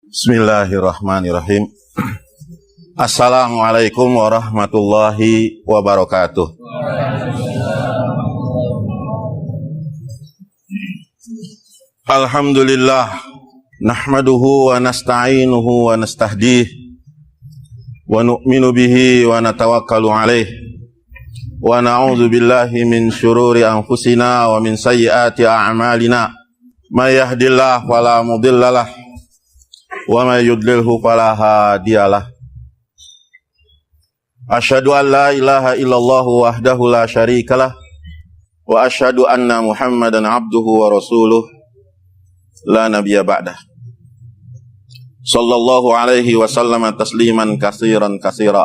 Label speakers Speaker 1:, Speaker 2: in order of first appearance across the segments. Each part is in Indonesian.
Speaker 1: Bismillahirrahmanirrahim. Assalamualaikum warahmatullahi wabarakatuh. Alhamdulillah, nahmaduhu wa nasta'inuhu wa nastahdih wa nu'minu bihi wa natawakkalu alaih wa na'udzu billahi min syururi anfusina wa min sayyiati a'malina. May yahdihillahu fala mudhillalah wa may yudlilhu fala hadiyalah. Asyhadu an la ilaha illallah wahdahu la syarikalah wa asyhadu anna Muhammadan abduhu wa rasuluh la nabiyya ba'dah. Sallallahu alaihi wasallam tasliman katsiran katsira.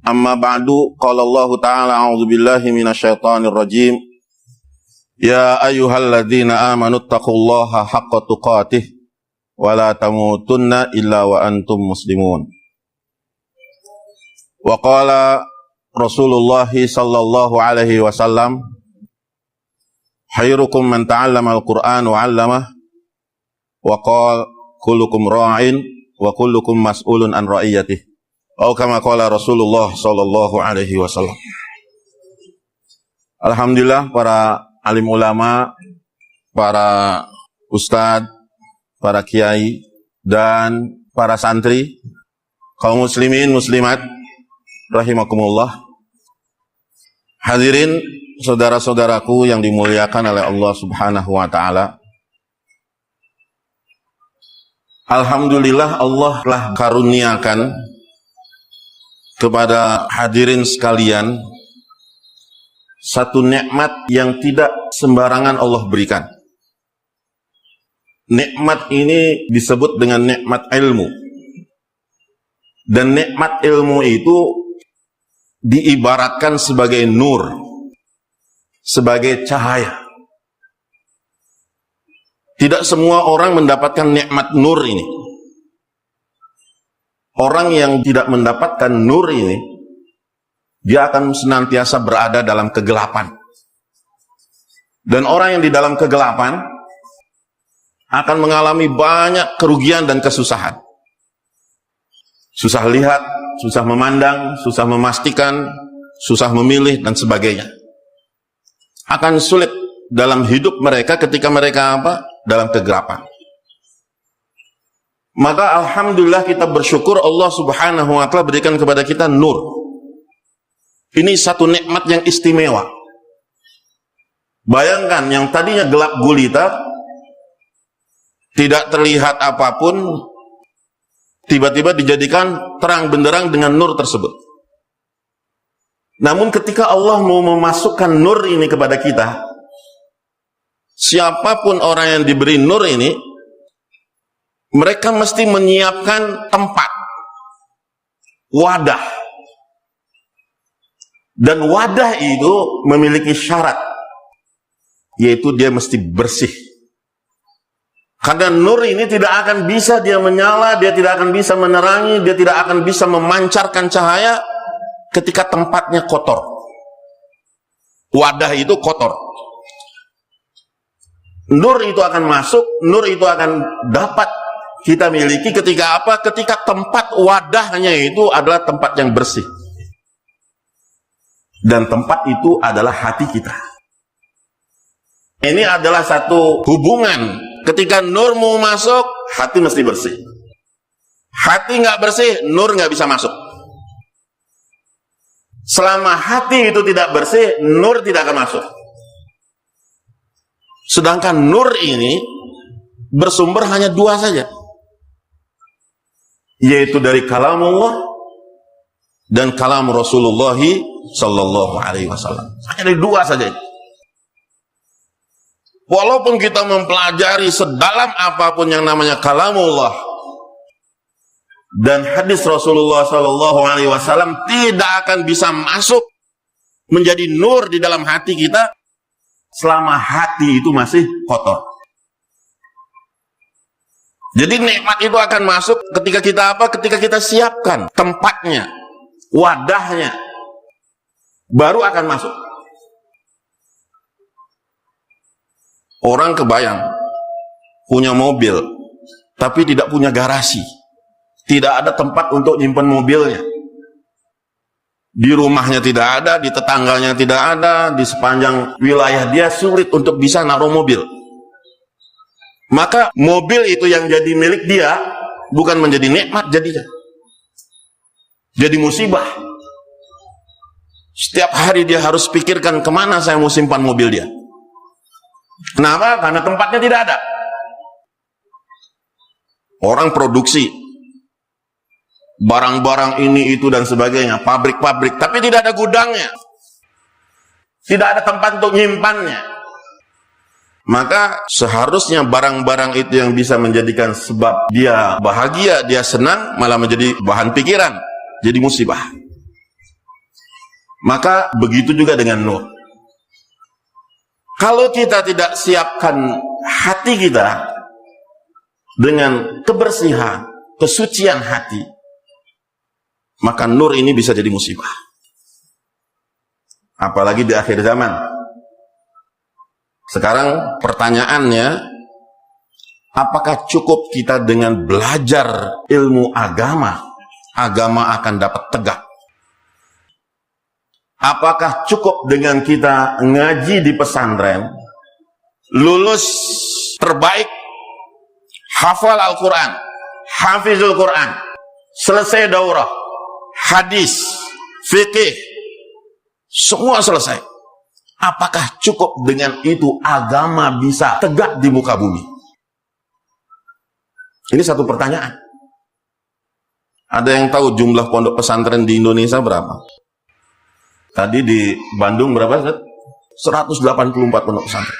Speaker 1: Amma ba'du, qala Allah ta'ala a'udzu billahi minasyaitonir rajim. Ya ayyuhalladzina amanu taqullaha haqqa tuqatih wa la tamutunna illa wa antum muslimun. Wa qala Rasulullah sallallahu alaihi wasallam, khairukum man ta'allama al-Qur'an wa 'allamah, wa qala kullukum ra'in wa kullukum mas'ulun an ra'iyatihi. Atau kama qala Rasulullah sallallahu alaihi wasallam. Alhamdulillah, para alim ulama, para ustadz, para kiai, dan para santri, kaum muslimin, muslimat, rahimakumullah. Hadirin saudara-saudaraku yang dimuliakan oleh Allah subhanahu wa ta'ala. Alhamdulillah, Allah telah karuniakan kepada hadirin sekalian satu nikmat yang tidak sembarangan Allah berikan. Nikmat ini disebut dengan nikmat ilmu. Dan nikmat ilmu itu diibaratkan sebagai nur, sebagai cahaya. Tidak semua orang mendapatkan nikmat nur ini. Orang yang tidak mendapatkan nur ini, dia akan senantiasa berada dalam kegelapan. Dan orang yang di dalam kegelapan akan mengalami banyak kerugian dan kesusahan. Susah lihat, susah memandang, susah memastikan, susah memilih, dan sebagainya. Akan sulit dalam hidup mereka ketika mereka dalam kegelapan. Maka alhamdulillah kita bersyukur Allah subhanahu wa ta'ala berikan kepada kita nur. Ini satu nikmat yang istimewa. Bayangkan yang tadinya gelap gulita, tidak terlihat apapun, tiba-tiba dijadikan terang benderang dengan nur tersebut. Namun ketika Allah mau memasukkan nur ini kepada kita, siapapun orang yang diberi nur ini, mereka mesti menyiapkan tempat, wadah. Dan wadah itu memiliki syarat, yaitu dia mesti bersih. Karena nur ini tidak akan bisa dia menyala, dia tidak akan bisa menerangi, dia tidak akan bisa memancarkan cahaya ketika tempatnya kotor. Wadah itu kotor. Nur itu akan masuk, nur itu akan dapat kita miliki ketika apa? Ketika tempat wadahnya itu adalah tempat yang bersih. Dan tempat itu adalah hati kita. Ini adalah satu hubungan. Ketika nur mau masuk, hati mesti bersih. Hati nggak bersih, nur nggak bisa masuk. Selama hati itu tidak bersih, nur tidak akan masuk. Sedangkan nur ini bersumber hanya dua saja, yaitu dari kalam Allah dan kalam Rasulullah sallallahu alaihi wasallam. Hanya dari dua saja. Walaupun kita mempelajari sedalam apapun yang namanya kalamullah dan hadis Rasulullah sallallahu alaihi wasallam, tidak akan bisa masuk menjadi nur di dalam hati kita selama hati itu masih kotor. Jadi nikmat itu akan masuk ketika kita Ketika kita siapkan tempatnya, wadahnya, baru akan masuk. Orang kebayang punya mobil tapi tidak punya garasi, tidak ada tempat untuk nyimpan mobilnya. Di rumahnya tidak ada, di tetangganya tidak ada, di sepanjang wilayah dia sulit untuk bisa naruh mobil. Maka mobil itu yang jadi milik dia bukan menjadi nikmat jadinya, jadi musibah. Setiap hari dia harus pikirkan kemana saya mau simpan mobil dia. Kenapa? Karena tempatnya tidak ada. Orang produksi barang-barang ini, itu, dan sebagainya, pabrik-pabrik, tapi tidak ada gudangnya, tidak ada tempat untuk nyimpannya. Maka seharusnya barang-barang itu yang bisa menjadikan sebab dia bahagia, dia senang, malah menjadi bahan pikiran, jadi musibah. Maka begitu juga dengan nur. Kalau kita tidak siapkan hati kita dengan kebersihan, kesucian hati, maka nur ini bisa jadi musibah. Apalagi di akhir zaman. Sekarang pertanyaannya, apakah cukup kita dengan belajar ilmu agama, agama akan dapat tegak? Apakah cukup dengan kita ngaji di pesantren, lulus terbaik, hafal Al-Quran, hafizul Quran, selesai daurah, hadis, fikih, semua selesai. Apakah cukup dengan itu agama bisa tegak di muka bumi? Ini satu pertanyaan. Ada yang tahu jumlah pondok pesantren di Indonesia berapa? Tadi di Bandung berapa? 184 pondok pesantren.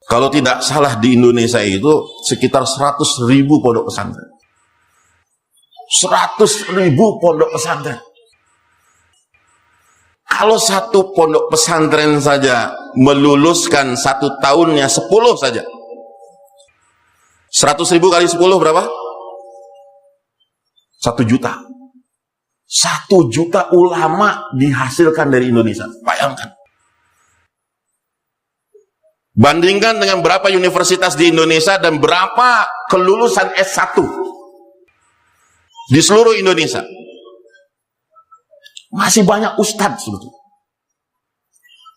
Speaker 1: Kalau tidak salah di Indonesia itu sekitar 100.000 pondok pesantren. 100.000 pondok pesantren. Kalau satu pondok pesantren saja meluluskan satu tahunnya 10 saja. 100.000 kali 10 berapa? 1 juta. 1 juta ulama dihasilkan dari Indonesia. Bayangkan. Bandingkan dengan berapa universitas di Indonesia dan berapa kelulusan S1 di seluruh Indonesia. Masih banyak ustadz sebetulnya.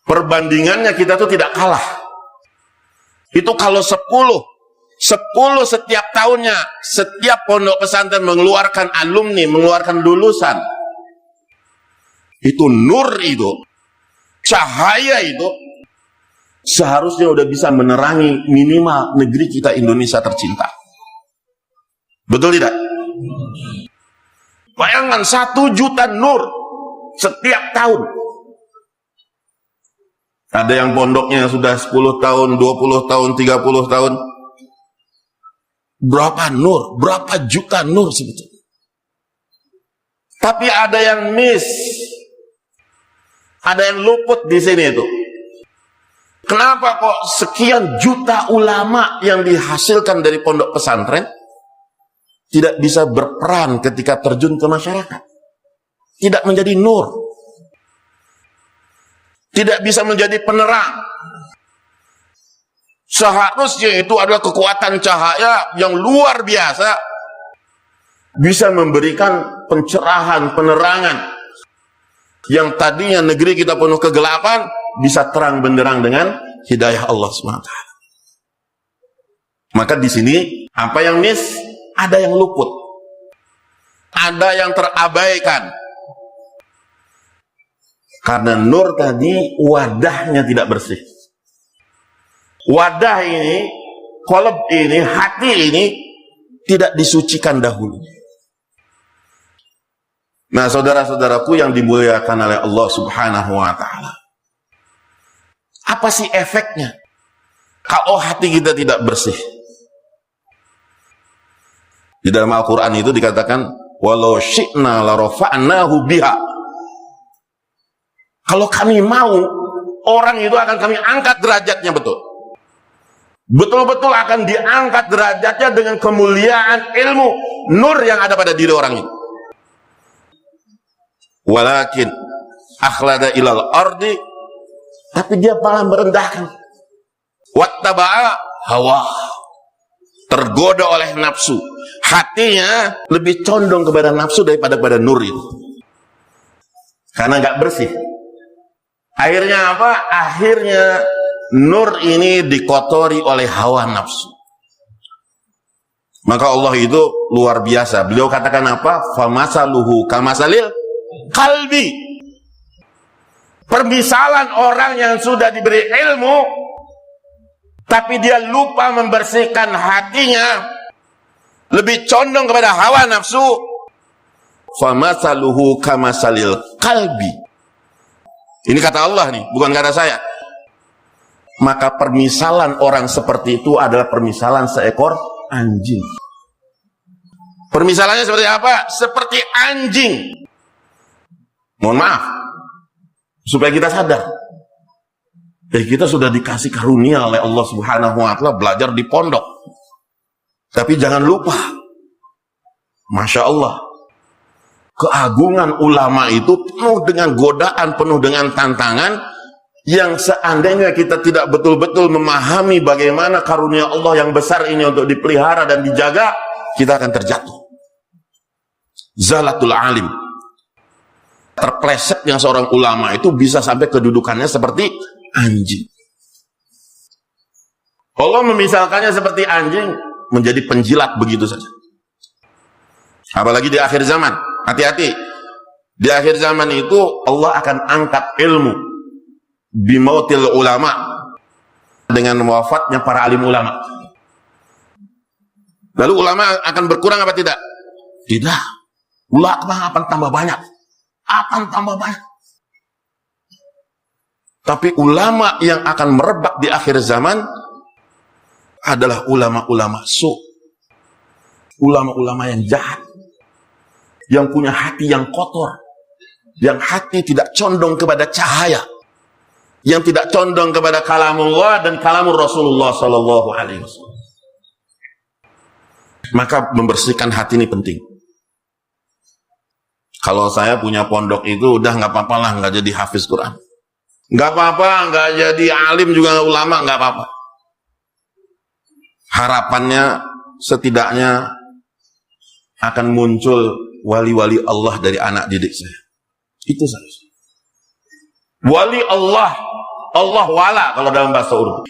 Speaker 1: Perbandingannya kita tuh tidak kalah. Itu kalau 10 setiap tahunnya, setiap pondok pesantren mengeluarkan alumni, mengeluarkan lulusan. Itu nur itu, cahaya itu, seharusnya udah bisa menerangi minimal negeri kita Indonesia tercinta. Betul tidak? Bayangkan 1 juta nur setiap tahun. Ada yang pondoknya sudah 10 tahun, 20 tahun, 30 tahun. Berapa nur, berapa juta nur sebetulnya. Tapi ada yang miss, ada yang luput di sini itu. Kenapa kok sekian juta ulama yang dihasilkan dari pondok pesantren tidak bisa berperan ketika terjun ke masyarakat? Tidak menjadi nur, tidak bisa menjadi penerang. Seharusnya itu adalah kekuatan cahaya yang luar biasa, bisa memberikan pencerahan, penerangan. Yang tadinya negeri kita penuh kegelapan, bisa terang benderang dengan hidayah Allah SWT. Maka di sini apa yang miss? Ada yang luput, ada yang terabaikan. Karena nur tadi wadahnya tidak bersih. Wadah ini, qalb ini, hati ini tidak disucikan dahulu. Nah, saudara-saudaraku yang dimuliakan oleh Allah Subhanahu wa Ta'ala, apa sih efeknya kalau hati kita tidak bersih? Di dalam Al-Quran itu dikatakan, walau syi'na la rafa'nahu biha. Kalau kami mau, orang itu akan kami angkat derajatnya, betul. Betul-betul akan diangkat derajatnya dengan kemuliaan ilmu, nur yang ada pada diri orang itu. Walakin akhlada ilal ardi, tapi dia malah merendahkan. Wattaba'a hawa, tergoda oleh nafsu. Hatinya lebih condong kepada nafsu daripada pada nur itu. Karena nggak bersih. Akhirnya apa? Akhirnya nur ini dikotori oleh hawa nafsu. Maka Allah itu luar biasa. Beliau katakan apa? Famasaluhu kamasalil qalbi. Permisalan orang yang sudah diberi ilmu, tapi dia lupa membersihkan hatinya, lebih condong kepada hawa nafsu. Famasaluhu kamasalil qalbi. Ini kata Allah nih, bukan kata saya. Maka permisalan orang seperti itu adalah permisalan seekor anjing. Permisalannya seperti apa? Seperti anjing. Mohon maaf, supaya kita sadar. Kita sudah dikasih karunia oleh Allah Subhanahu wa Ta'ala belajar di pondok. Tapi jangan lupa, Masya Allah, keagungan ulama itu penuh dengan godaan, penuh dengan tantangan, yang seandainya kita tidak betul-betul memahami bagaimana karunia Allah yang besar ini untuk dipelihara dan dijaga, kita akan terjatuh. Zalatul alim. Terplesetnya seorang ulama itu bisa sampai kedudukannya seperti anjing. Allah memisalkannya seperti anjing, menjadi penjilat begitu saja. Apalagi di akhir zaman. Hati-hati. Di akhir zaman itu Allah akan angkat ilmu bimautil ulama, dengan wafatnya para alim ulama. Lalu ulama akan berkurang apa tidak? Tidak. Ulama akan tambah banyak. Akan tambah banyak. Tapi ulama yang akan merebak di akhir zaman adalah ulama-ulama su. Ulama-ulama yang jahat. Yang punya hati yang kotor. Yang hati tidak condong kepada cahaya. Yang tidak condong kepada kalamullah dan kalamur Rasulullah Sallallahu Alaihi Wasallam. Maka membersihkan hati ini penting. Kalau saya punya pondok itu udah nggak apa-apa lah, nggak jadi hafiz Quran, nggak apa-apa, nggak jadi alim juga ulama, nggak apa-apa. Harapannya setidaknya akan muncul wali-wali Allah dari anak didik saya. Itu saja. Wali Allah, Allah wala kalau dalam bahasa Urdu.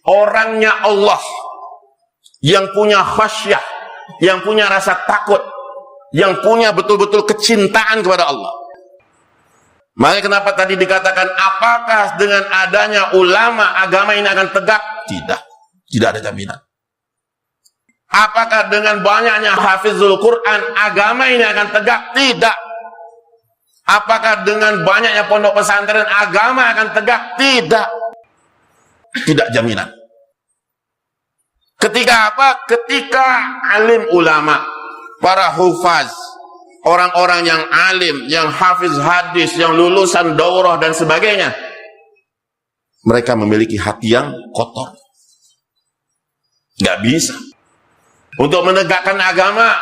Speaker 1: Orangnya Allah yang punya khasyah, yang punya rasa takut, yang punya betul-betul kecintaan kepada Allah. Makanya kenapa tadi dikatakan apakah dengan adanya ulama agama ini akan tegak? Tidak, tidak ada jaminan. Apakah dengan banyaknya hafizul Quran agama ini akan tegak? Tidak. Apakah dengan banyaknya pondok pesantren agama akan tegak? Tidak. Tidak jaminan. Ketika apa? Ketika alim ulama, para hufaz, orang-orang yang alim, yang hafiz hadis, yang lulusan daurah dan sebagainya, mereka memiliki hati yang kotor. Gak bisa. Untuk menegakkan agama,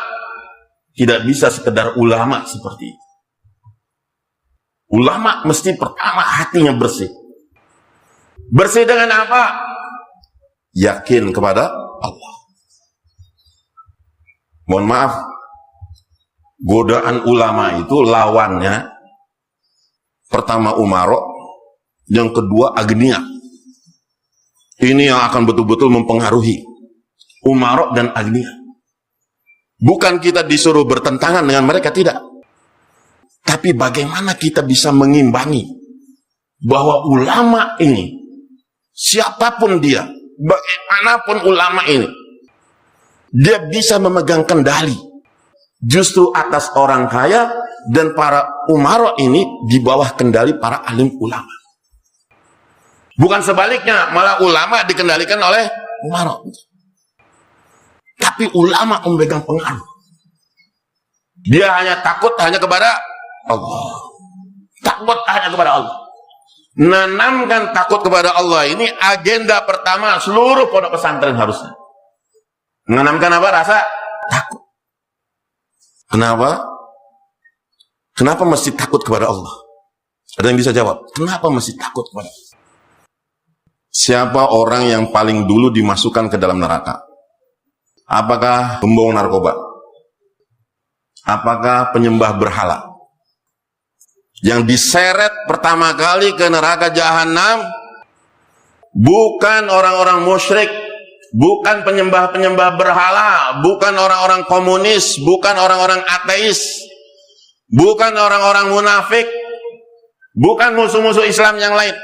Speaker 1: tidak bisa sekedar ulama seperti itu. Ulama mesti pertama hatinya bersih. Bersih dengan apa? Yakin kepada Allah. Mohon maaf, godaan ulama itu lawannya pertama umarok, yang kedua agnia. Ini yang akan betul-betul mempengaruhi umarok dan agnia. Bukan kita disuruh bertentangan dengan mereka, tidak. Tapi bagaimana kita bisa mengimbangi bahwa ulama ini, siapapun dia, bagaimanapun ulama ini, dia bisa memegang kendali justru atas orang kaya, dan para umara ini di bawah kendali para alim ulama. Bukan sebaliknya, malah ulama dikendalikan oleh umara. Tapi ulama memegang pengaruh. Dia hanya takut hanya kepada Allah. Takut hanya kepada Allah. Nanamkan takut kepada Allah ini agenda pertama seluruh pondok pesantren harusnya. Menanamkan apa? Rasa takut. Kenapa? Kenapa mesti takut kepada Allah? Ada yang bisa jawab? Kenapa mesti takut kepada Allah? Siapa orang yang paling dulu dimasukkan ke dalam neraka? Apakah pembawa narkoba? Apakah penyembah berhala? Yang diseret pertama kali ke neraka jahanam bukan orang-orang musyrik, bukan penyembah-penyembah berhala, bukan orang-orang komunis, bukan orang-orang ateis, bukan orang-orang munafik, bukan musuh-musuh Islam yang lain.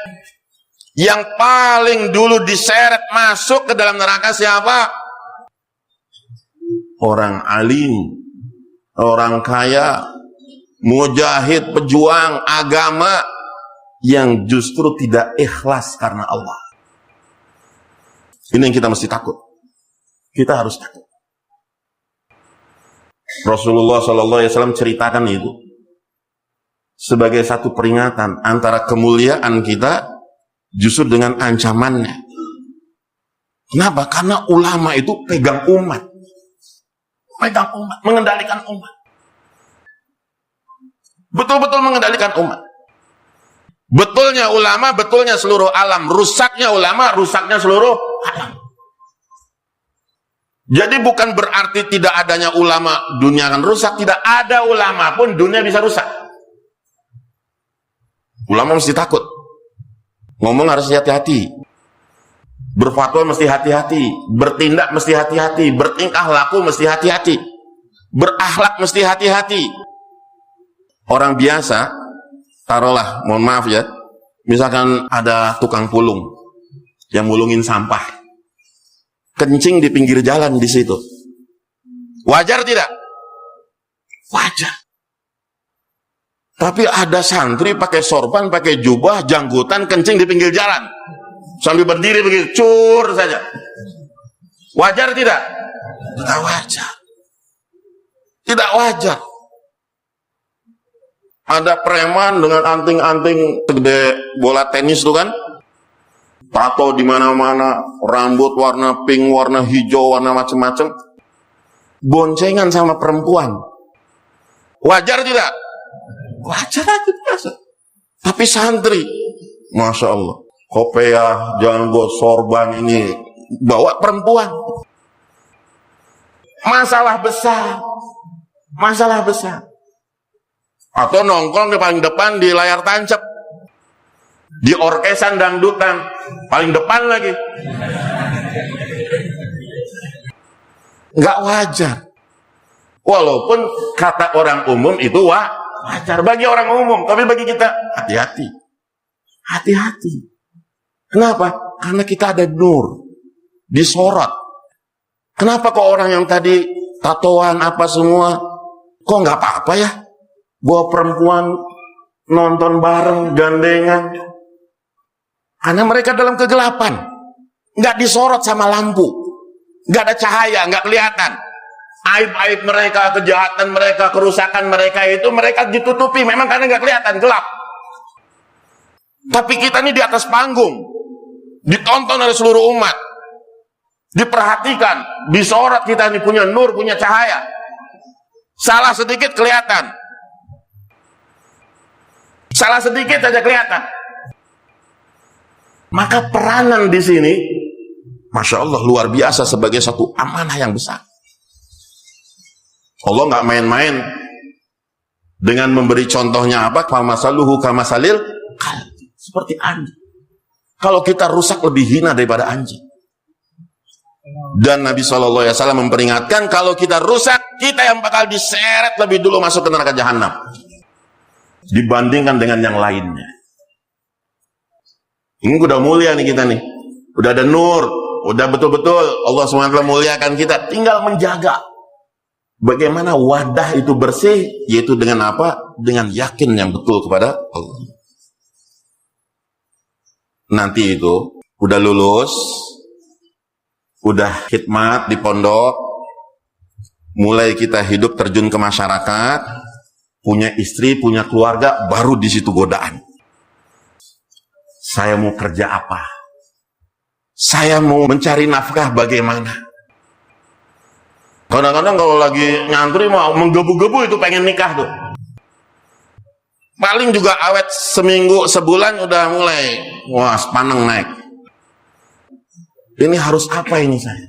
Speaker 1: Yang paling dulu diseret masuk ke dalam neraka siapa? Orang alim, orang kaya, mujahid, pejuang agama yang justru tidak ikhlas karena Allah. Ini yang kita mesti takut. Kita harus takut. Rasulullah SAW ceritakan itu sebagai satu peringatan antara kemuliaan kita justru dengan ancamannya. Kenapa? Karena ulama itu pegang umat. Pegang umat, mengendalikan umat. Betul-betul mengendalikan umat. Betulnya ulama, betulnya seluruh alam. Rusaknya ulama, rusaknya seluruh alam. Jadi bukan berarti tidak adanya ulama, dunia akan rusak. Tidak ada ulama pun dunia bisa rusak. Ulama mesti takut. Ngomong harus hati-hati. Berfatwa mesti hati-hati. Bertindak mesti hati-hati. Bertingkah laku mesti hati-hati. Berakhlak mesti hati-hati. Orang biasa, taruhlah, mohon maaf ya, misalkan ada tukang pulung yang mulungin sampah, kencing di pinggir jalan di situ, wajar tidak? Wajar. Tapi ada santri pakai sorban, pakai jubah, janggutan, kencing di pinggir jalan, sambil berdiri begitu, cur saja. Wajar tidak? Tidak wajar. Tidak wajar. Ada preman dengan anting-anting segede bola tenis tuh kan, tato di mana-mana, rambut warna pink, warna hijau, warna macam-macam, boncengan sama perempuan. Wajar tidak? Wajar aja biasa. Tapi santri, masya Allah, kopiah, janggut, sorban ini bawa perempuan. Masalah besar, masalah besar. Atau nongkrong di paling depan di layar tancap, di orkesan dangdutan paling depan lagi. Nggak wajar. Walaupun kata orang umum itu wajar bagi orang umum, tapi bagi kita hati-hati. Hati-hati. Kenapa? Karena kita ada nur, disorot. Kenapa kok orang yang tadi tatoan apa semua kok nggak apa-apa ya? Bawa perempuan nonton bareng, gandengan. Karena mereka dalam kegelapan. Nggak disorot sama lampu. Nggak ada cahaya, nggak kelihatan. Aib-aib mereka, kejahatan mereka, kerusakan mereka itu mereka ditutupi. Memang karena nggak kelihatan, gelap. Tapi kita ini di atas panggung. Ditonton oleh seluruh umat. Diperhatikan, disorot kita ini punya nur, punya cahaya. Salah sedikit kelihatan. Salah sedikit saja kelihatan. Maka peranan di sini, masya Allah, luar biasa sebagai satu amanah yang besar. Allah nggak main-main dengan memberi contohnya apa? Kamasaluhu kamasalil kalbi, seperti anjing. Kalau kita rusak lebih hina daripada anjing. Dan Nabi SAW memperingatkan kalau kita rusak, kita yang bakal diseret lebih dulu masuk ke neraka jahanam dibandingkan dengan yang lainnya. Ini udah mulia nih kita nih, udah ada nur, udah betul-betul Allah SWT muliakan kita. Tinggal menjaga bagaimana wadah itu bersih, yaitu dengan apa? Dengan yakin yang betul kepada Allah. Nanti itu udah lulus, udah khidmat di pondok, mulai kita hidup terjun ke masyarakat, punya istri, punya keluarga, baru di situ godaan. Saya mau kerja apa? Saya mau mencari nafkah bagaimana? Kadang-kadang kalau lagi nyantri mau menggebu-gebu itu pengen nikah tuh. Paling juga awet seminggu, sebulan udah mulai, wah, sepaneng naik. Ini harus apa ini saya?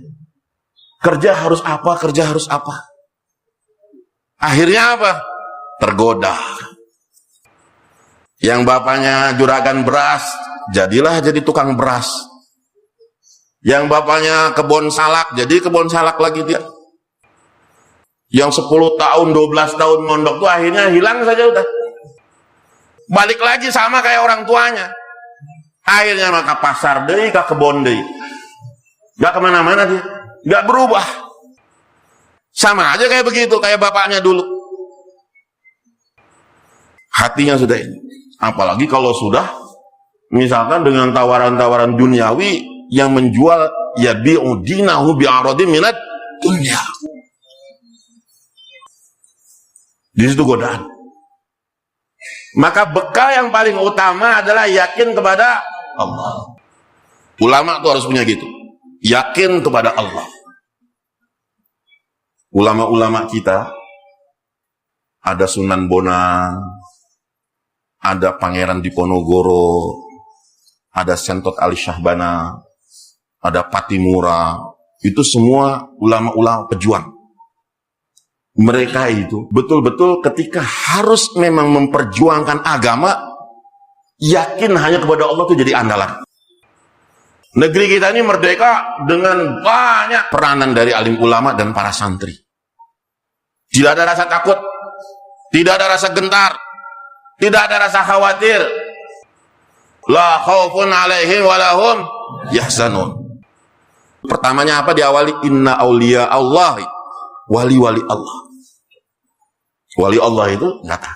Speaker 1: Kerja harus apa, kerja harus apa. Akhirnya apa? Tergoda. Yang bapaknya juragan beras, jadilah jadi tukang beras. Yang bapaknya kebun salak, jadi kebun salak lagi dia. Yang 10 tahun, 12 tahun mondok tuh akhirnya hilang saja udah. Balik lagi sama kayak orang tuanya. Akhirnya maka pasar deh, ke kebun deh. Gak kemana-mana dia. Gak berubah. Sama aja kayak begitu, kayak bapaknya dulu. Hatinya sudah ini. Apalagi kalau sudah, misalkan dengan tawaran-tawaran duniawi yang menjual ya bi'udinahu bi'aradin minat dunia. Di situ godaan. Maka bekal yang paling utama adalah yakin kepada Allah. Ulama tuh harus punya gitu. Yakin kepada Allah. Ulama-ulama kita, ada Sunan Bonang, ada Pangeran Diponegoro, ada Sentot Ali Syahbana, ada Patimura, itu semua ulama-ulama pejuang. Mereka itu betul-betul ketika harus memang memperjuangkan agama, yakin hanya kepada Allah itu jadi andalan. Negeri kita ini merdeka dengan banyak peranan dari alim ulama dan para santri. Tidak ada rasa takut, tidak ada rasa gentar, tidak ada rasa khawatir. La khaufun alaihim walahum yahzanun. Pertamanya apa diawali? Inna auliya Allah, wali-wali Allah. Wali Allah itu nyata.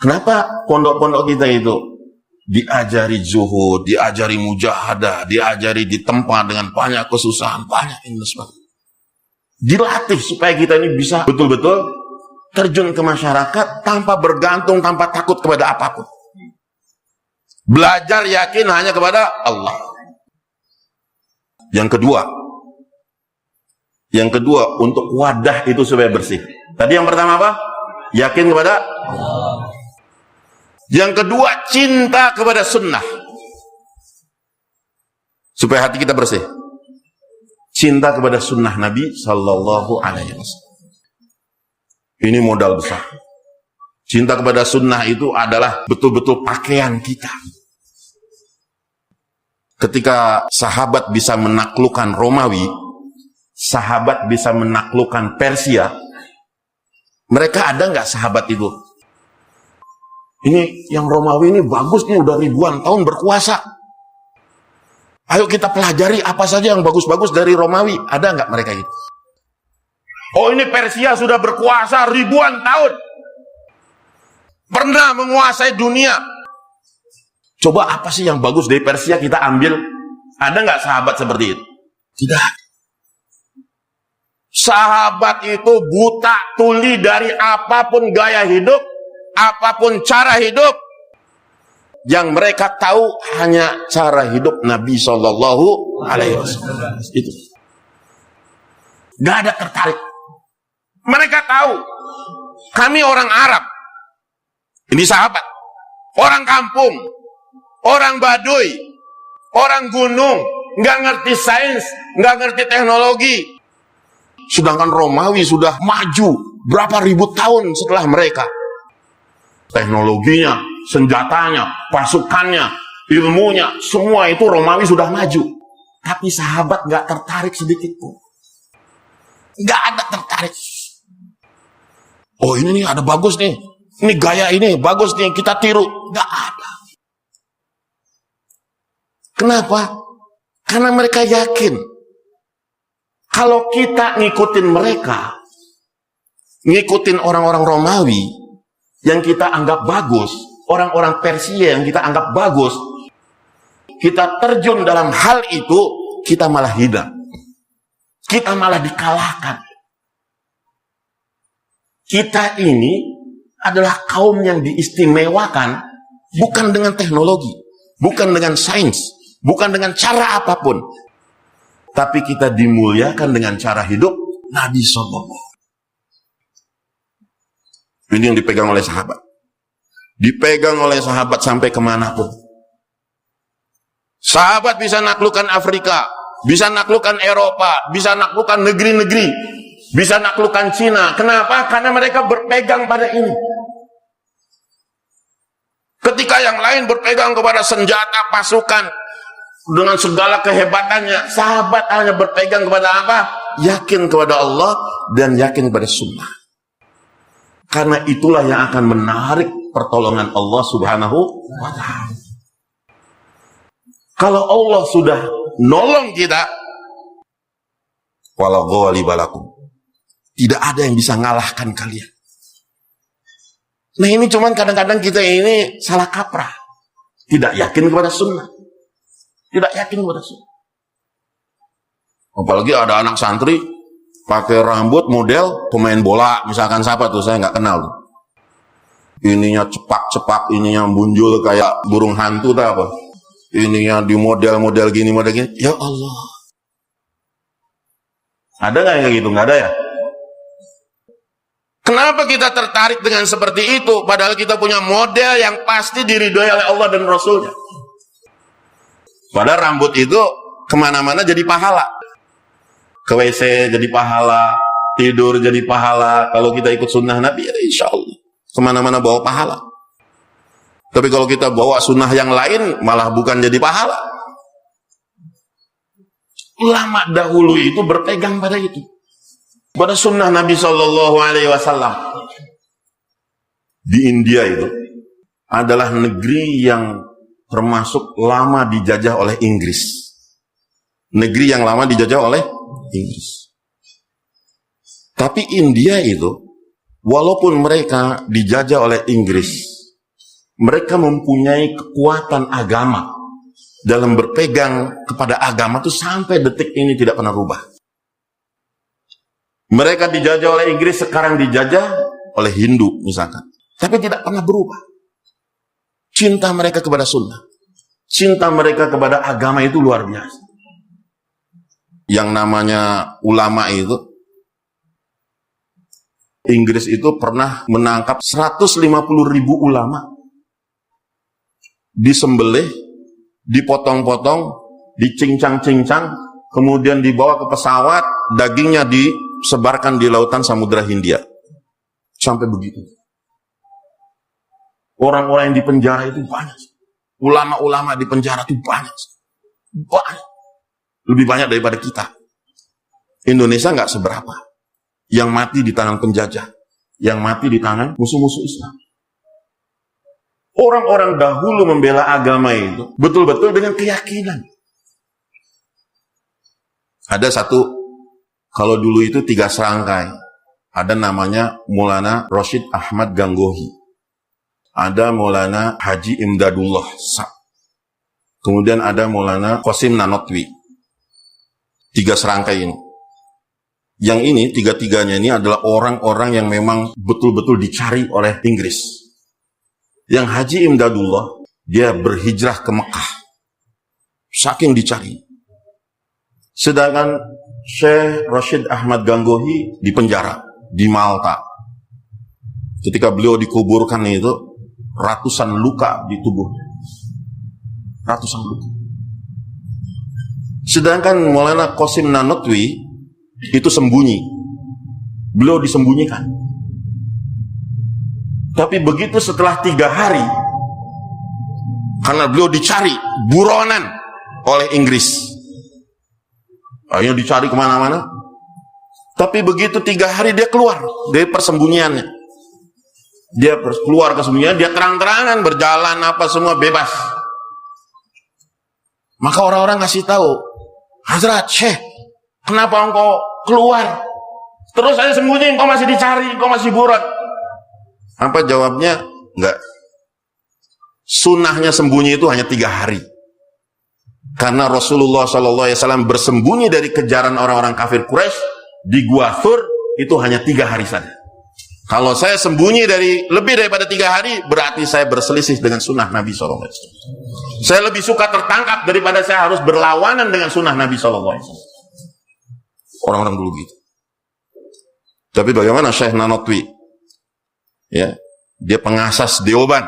Speaker 1: Kenapa pondok-pondok kita itu diajari zuhud, diajari mujahadah, diajari ditempa dengan banyak kesusahan, banyak ini sebagainya. Dilatih supaya kita ini bisa betul-betul terjun ke masyarakat tanpa bergantung, tanpa takut kepada apapun. Belajar yakin hanya kepada Allah. Yang kedua untuk wadah itu supaya bersih. Tadi yang pertama apa? Yakin kepada Allah. Yang kedua cinta kepada sunnah. Supaya hati kita bersih. Cinta kepada sunnah Nabi Sallallahu Alaihi Wasallam. Ini modal besar. Cinta kepada sunnah itu adalah betul-betul pakaian kita. Ketika sahabat bisa menaklukkan Romawi, sahabat bisa menaklukkan Persia, mereka ada nggak sahabat itu? Ini yang Romawi ini bagus nih, udah ribuan tahun berkuasa. Ayo kita pelajari apa saja yang bagus-bagus dari Romawi. Ada nggak mereka itu? Oh, ini Persia sudah berkuasa ribuan tahun. Pernah menguasai dunia. Coba apa sih yang bagus dari Persia kita ambil? Ada nggak sahabat seperti itu? Tidak. Sahabat itu buta tuli dari apapun gaya hidup, apapun cara hidup. Yang mereka tahu hanya cara hidup Nabi Sallallahu Alaihi Wasallam. Itu. Gak ada tertarik. Mereka tahu kami orang Arab. Ini sahabat. Orang kampung, orang Baduy, orang gunung, nggak ngerti sains, nggak ngerti teknologi. Sedangkan Romawi sudah maju berapa ribu tahun setelah mereka. Teknologinya, senjatanya, pasukannya, ilmunya, semua itu Romawi sudah maju. Tapi sahabat nggak tertarik sedikit pun. Nggak ada tertarik. Oh ini nih ada bagus nih. Ini gaya ini bagus nih, kita tiru. Nggak ada. Kenapa? Karena mereka yakin kalau kita ngikutin mereka, ngikutin orang-orang Romawi yang kita anggap bagus, orang-orang Persia yang kita anggap bagus, kita terjun dalam hal itu, kita malah hina. Kita malah dikalahkan. Kita ini adalah kaum yang diistimewakan bukan dengan teknologi, bukan dengan sains, bukan dengan cara apapun, tapi kita dimuliakan dengan cara hidup Nabi SAW. Ini yang dipegang oleh sahabat. Dipegang oleh sahabat sampai kemanapun. Sahabat bisa naklukkan Afrika, bisa naklukkan Eropa, bisa naklukkan negeri-negeri, bisa naklukkan Cina. Kenapa? Karena mereka berpegang pada ini. Ketika yang lain berpegang kepada senjata, pasukan, dengan segala kehebatannya, sahabat hanya berpegang kepada apa? Yakin kepada Allah dan yakin kepada sunnah. Karena itulah yang akan menarik pertolongan Allah Subhanahu wa ta'ala. Kalau Allah sudah nolong kita, wala ghaliba lakum, tidak ada yang bisa ngalahkan kalian. Nah ini cuman kadang-kadang kita ini salah kaprah, tidak yakin kepada sunnah, tidak yakin kepada sunnah. Apalagi ada anak santri pakai rambut model pemain bola, misalkan siapa tuh, saya nggak kenal tuh. Ininya cepak-cepak, ininya muncul kayak burung hantu tak apa. Ininya di model-model gini, model gini. Ya Allah. Ada nggak yang kayak gitu? Nggak ada ya? Kenapa kita tertarik dengan seperti itu? Padahal kita punya model yang pasti diridhoi oleh Allah dan Rasulnya. Padahal rambut itu kemana-mana jadi pahala. Ke WC jadi pahala, tidur jadi pahala. Kalau kita ikut sunnah Nabi, ya insya Allah kemana-mana bawa pahala. Tapi kalau kita bawa sunnah yang lain, malah bukan jadi pahala. Ulama dahulu itu berpegang pada itu, pada sunnah Nabi Shallallahu Alaihi Wasallam. Di India itu adalah negeri yang termasuk lama dijajah oleh Inggris. Negeri yang lama dijajah oleh Inggris. Tapi India itu, walaupun mereka dijajah oleh Inggris, mereka mempunyai kekuatan agama dalam berpegang kepada agama itu sampai detik ini tidak pernah rubah. Mereka dijajah oleh Inggris, sekarang dijajah oleh Hindu misalkan, tapi tidak pernah berubah. Cinta mereka kepada sunnah, cinta mereka kepada agama itu luar biasa. Yang namanya ulama itu, Inggris itu pernah menangkap 150.000 ulama, disembelih, dipotong-potong, dicincang-cincang, kemudian dibawa ke pesawat, dagingnya disebarkan di lautan Samudra Hindia. Sampai begitu. Orang-orang yang di penjara itu banyak. Ulama-ulama di penjara itu banyak. Banyak. Lebih banyak daripada kita. Indonesia nggak seberapa. Yang mati di tangan penjajah. Yang mati di tangan musuh-musuh Islam. Orang-orang dahulu membela agama itu betul-betul dengan keyakinan. Ada satu, kalau dulu itu 3 serangkai. Ada namanya Maulana Rashid Ahmad Gangohi. Ada Maulana Haji Imdadullah Sa. Kemudian ada Maulana Qasim Nanotwi. 3 serangkai ini. Yang ini, 3-3-nya ini adalah orang-orang yang memang betul-betul dicari oleh Inggris. Yang Haji Imdadullah, dia berhijrah ke Mekah. Saking dicari. Sedangkan Syekh Rashid Ahmad Gangohi di penjara, di Malta. Ketika beliau dikuburkan itu, ratusan luka di tubuhnya. Ratusan luka. Sedangkan Maulana Qasim Nanotwi itu sembunyi. Beliau disembunyikan. Tapi begitu setelah 3 hari, karena beliau dicari buronan oleh Inggris, akhirnya dicari kemana-mana. Tapi begitu 3 hari dia keluar dari persembunyiannya. Dia keluar kesembunyian, dia terang-terangan berjalan apa semua bebas. Maka orang-orang ngasih tahu, Hazrat Syekh, kenapa engkau keluar? Terus saya sembunyi, engkau masih dicari, engkau masih buron. Apa jawabnya? Enggak. Sunnahnya sembunyi itu hanya 3 hari. Karena Rasulullah SAW bersembunyi dari kejaran orang-orang kafir Quraisy di Gua Thur itu hanya 3 hari saja. Kalau saya sembunyi dari lebih daripada 3 hari, berarti saya berselisih dengan sunnah Nabi SAW. Saya lebih suka tertangkap daripada saya harus berlawanan dengan sunnah Nabi SAW. Orang-orang dulu gitu. Tapi bagaimana Syekh Nanotwi? Ya, dia pengasas Deoban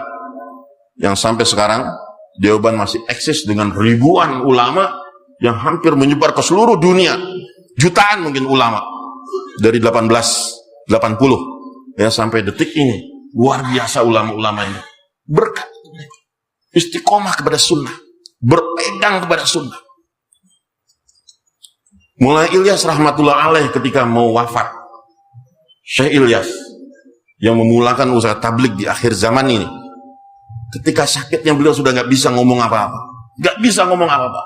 Speaker 1: yang sampai sekarang Deoban masih eksis dengan ribuan ulama yang hampir menyebar ke seluruh dunia. Jutaan mungkin ulama dari 1880 ya sampai detik ini. Luar biasa ulama-ulama ini. Berkat istiqomah kepada sunnah, berpegang kepada sunnah. Mulai Ilyas rahmatullah alaih ketika mau wafat, Syekh Ilyas yang memulakan usaha tablik di akhir zaman ini, ketika sakitnya beliau sudah nggak bisa ngomong apa-apa, nggak bisa ngomong apa-apa.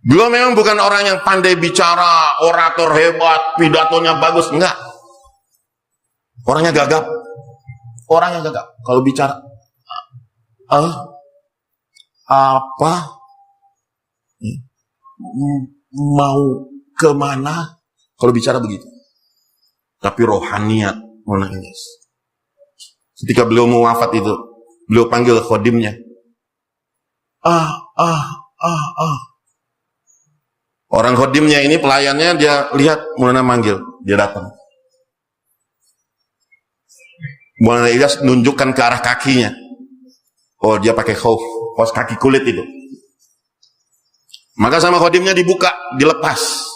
Speaker 1: Beliau memang bukan orang yang pandai bicara, orator hebat, pidatonya bagus, enggak. Orangnya gagap, kalau bicara apa, mau kemana, kalau bicara begitu. Tapi rohaniat menangis. Ketika beliau mau wafat itu, beliau panggil khodimnya. Orang khodimnya ini, pelayannya, dia lihat Maulana manggil, dia datang. Maulana Ilyas nunjukkan ke arah kakinya. Oh, dia pakai kaos kaki kulit itu. Maka sama khodimnya dibuka, dilepas.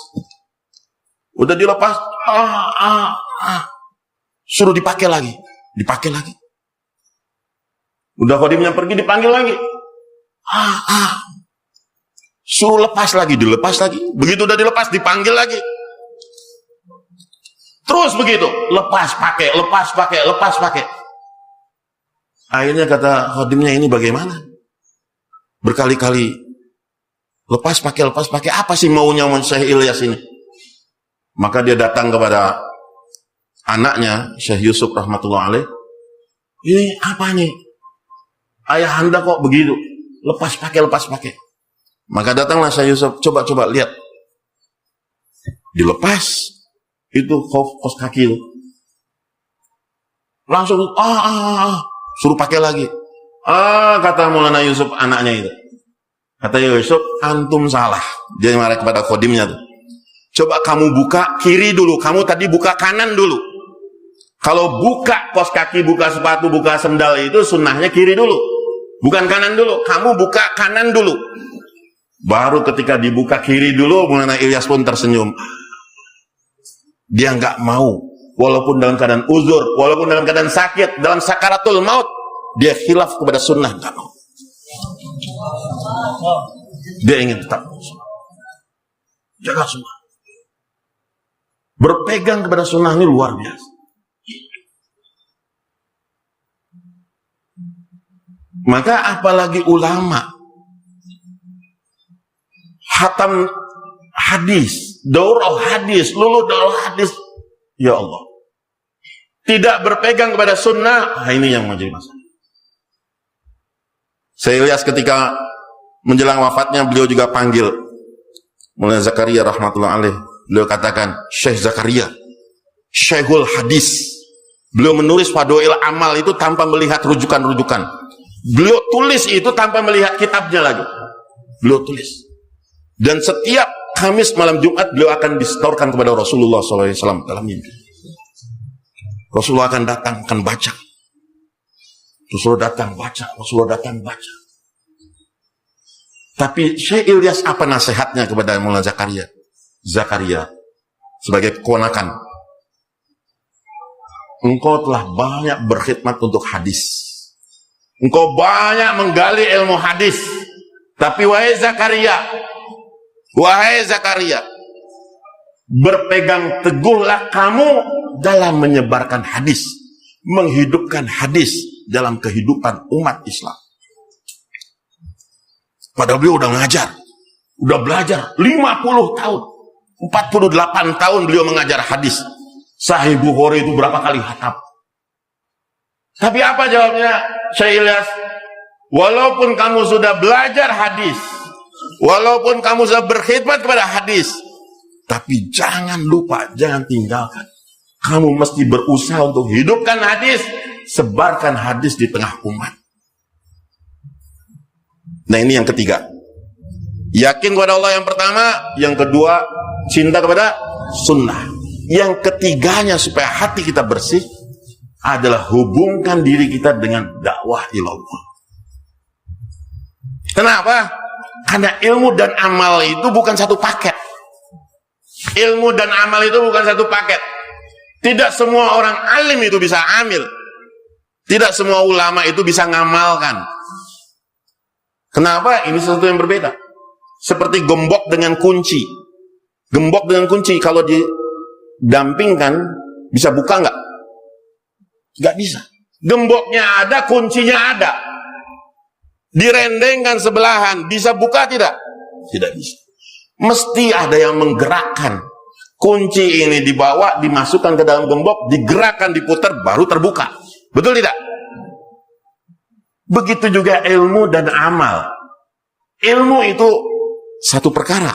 Speaker 1: Udah dilepas, suruh dipakai lagi. Udah khodimnya pergi, dipanggil lagi. Suruh lepas lagi, dilepas lagi. Begitu udah dilepas, dipanggil lagi. Terus begitu, lepas pakai. Akhirnya kata khodimnya, ini bagaimana? Berkali-kali lepas pakai, apa sih maunya Syekh Ilyas ini? Maka dia datang kepada anaknya, Syekh Yusuf rahmatullah alaih. Ini apa nih? Ayah anda kok begitu? Lepas pakai. Maka datanglah Syekh Yusuf, coba lihat. Dilepas itu kaos kaki itu. Langsung suruh pakai lagi. Kata Maulana Yusuf anaknya itu. Kata Yusuf, antum salah. Dia marah kepada khodimnya tuh. Coba kamu buka kiri dulu. Kamu tadi buka kanan dulu. Kalau buka kaos kaki, buka sepatu, buka sendal itu sunnahnya kiri dulu. Bukan kanan dulu. Kamu buka kanan dulu. Baru ketika dibuka kiri dulu, Maulana Ilyas pun tersenyum. Dia nggak mau, walaupun dalam keadaan uzur, walaupun dalam keadaan sakit, dalam sakaratul maut, dia khilaf kepada sunnah, nggak mau. Dia ingin tetap jaga sunnah. Berpegang kepada sunnah ini luar biasa. Maka apalagi ulama hatam hadis, daurah hadis, lulu daurah hadis, ya Allah, tidak berpegang kepada sunnah, ini yang menjadi masalah. Saya lihat ketika menjelang wafatnya, beliau juga panggil Maulana Zakaria rahmatullah alaih. Beliau katakan, Syekh Zakaria, Syekhul Hadis. Beliau menulis Fadhoil Amal itu tanpa melihat rujukan-rujukan. Beliau tulis itu tanpa melihat kitabnya lagi. Beliau tulis. Dan setiap Kamis malam Jumat beliau akan disetorkan kepada Rasulullah SAW dalam mimpi. Rasulullah akan datang, akan baca. Rasulullah datang, baca. Tapi Syekh Ilyas apa nasihatnya kepada Maulana Zakaria? Zakaria, sebagai keponakan, engkau telah banyak berkhidmat untuk hadis. Engkau banyak menggali ilmu hadis. Tapi wahai Zakaria, berpegang teguhlah kamu dalam menyebarkan hadis, menghidupkan hadis dalam kehidupan umat Islam. Padahal beliau udah ngajar, udah belajar 50 tahun, 48 tahun beliau mengajar hadis. Sahih Bukhari itu berapa kali khatam. Tapi apa jawabnya Syekh Ilyas? Walaupun kamu sudah belajar hadis, walaupun kamu sudah berkhidmat kepada hadis, tapi jangan lupa, jangan tinggalkan. Kamu mesti berusaha untuk hidupkan hadis, sebarkan hadis di tengah umat. Nah, ini yang ketiga. Yakin kepada Allah yang pertama, yang kedua cinta kepada sunnah. Yang ketiganya supaya hati kita bersih adalah hubungkan diri kita dengan dakwah ilallah. Kenapa? Karena ilmu dan amal itu bukan satu paket. Ilmu dan amal itu bukan satu paket. Tidak semua orang alim itu bisa amil. Tidak semua ulama itu bisa ngamalkan. Kenapa? Ini sesuatu yang berbeda. Seperti gembok dengan kunci. Gembok dengan kunci kalau didampingkan bisa buka nggak? Nggak bisa. Gemboknya ada, kuncinya ada. Direndengkan sebelahan, bisa buka tidak? Tidak bisa. Mesti ada yang menggerakkan. Kunci ini dibawa, dimasukkan ke dalam gembok, digerakkan, diputar, baru terbuka. Betul tidak? Begitu juga ilmu dan amal. Ilmu itu satu perkara.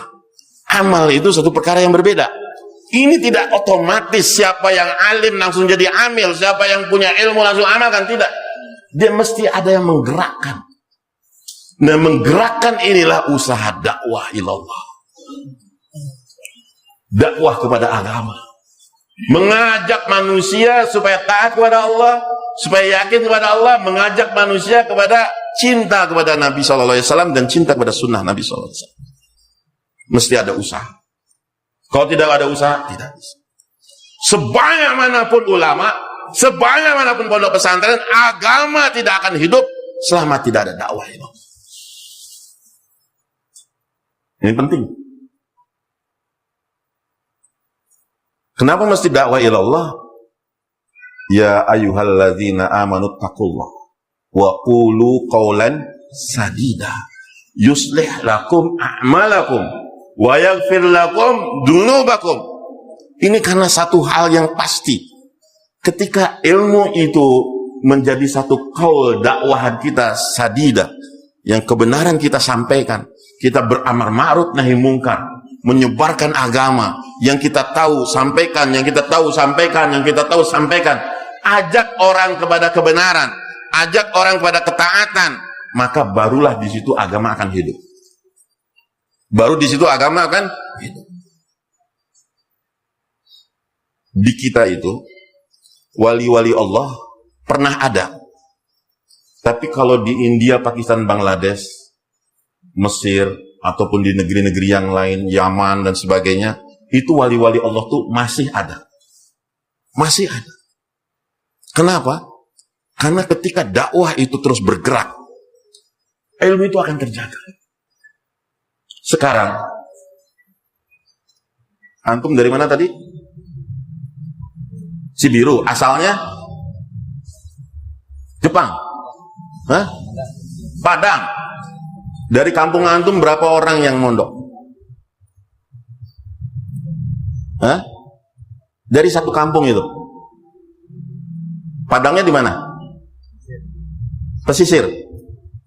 Speaker 1: Amal itu satu perkara yang berbeda. Ini tidak otomatis siapa yang alim langsung jadi amil, siapa yang punya ilmu langsung amalkan, tidak. Dia mesti ada yang menggerakkan. Nah, menggerakkan inilah usaha dakwah ilallah. Dakwah kepada agama. Mengajak manusia supaya taat kepada Allah, supaya yakin kepada Allah, mengajak manusia kepada cinta kepada Nabi SAW dan cinta kepada sunnah Nabi SAW. Mesti ada usaha. Kalau tidak ada usaha, tidak bisa. Sebanyak manapun ulama, sebanyak manapun pondok pesantren, agama tidak akan hidup selama tidak ada dakwah itu. Ini penting. Kenapa mesti dakwah ilallah? Ya ayyuhalladzina amanu taqullah wa qulu qawlan sadida yuslih lakum a'malakum wa yaghfir lakum dunubakum. Ini karena satu hal yang pasti. Ketika ilmu itu menjadi satu qaul dakwah kita sadida, yang kebenaran kita sampaikan, kita beramar ma'ruf nahi mungkar, menyebarkan agama, yang kita tahu sampaikan, yang kita tahu sampaikan, yang kita tahu sampaikan, ajak orang kepada kebenaran, ajak orang kepada ketaatan, maka barulah di situ agama akan hidup. Baru di situ agama akan hidup. Di kita itu wali-wali Allah pernah ada. Tapi kalau di India, Pakistan, Bangladesh, Mesir, ataupun di negeri-negeri yang lain, Yaman dan sebagainya, itu wali-wali Allah tuh masih ada. Masih ada. Kenapa? Karena ketika dakwah itu terus bergerak, ilmu itu akan terjaga. Sekarang, antum dari mana tadi? Cibiru, asalnya Jepang. Hah? Padang. Dari kampung antum berapa orang yang mondok? Hah? Dari satu kampung itu. Padangnya di mana? Pesisir.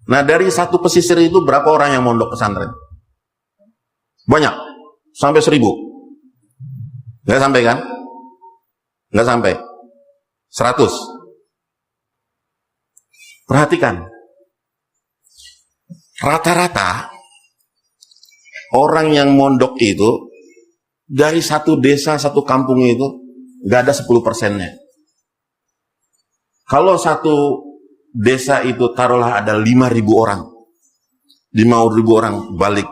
Speaker 1: Nah, dari satu pesisir itu berapa orang yang mondok pesantren? Banyak. Sampai 1000. Nggak sampai kan? Nggak sampai. 100. Perhatikan. Rata-rata orang yang mondok itu dari satu desa, satu kampung itu nggak ada 10%-nya. Kalau satu desa itu taruhlah ada 5.000 orang, 5.000 orang balik.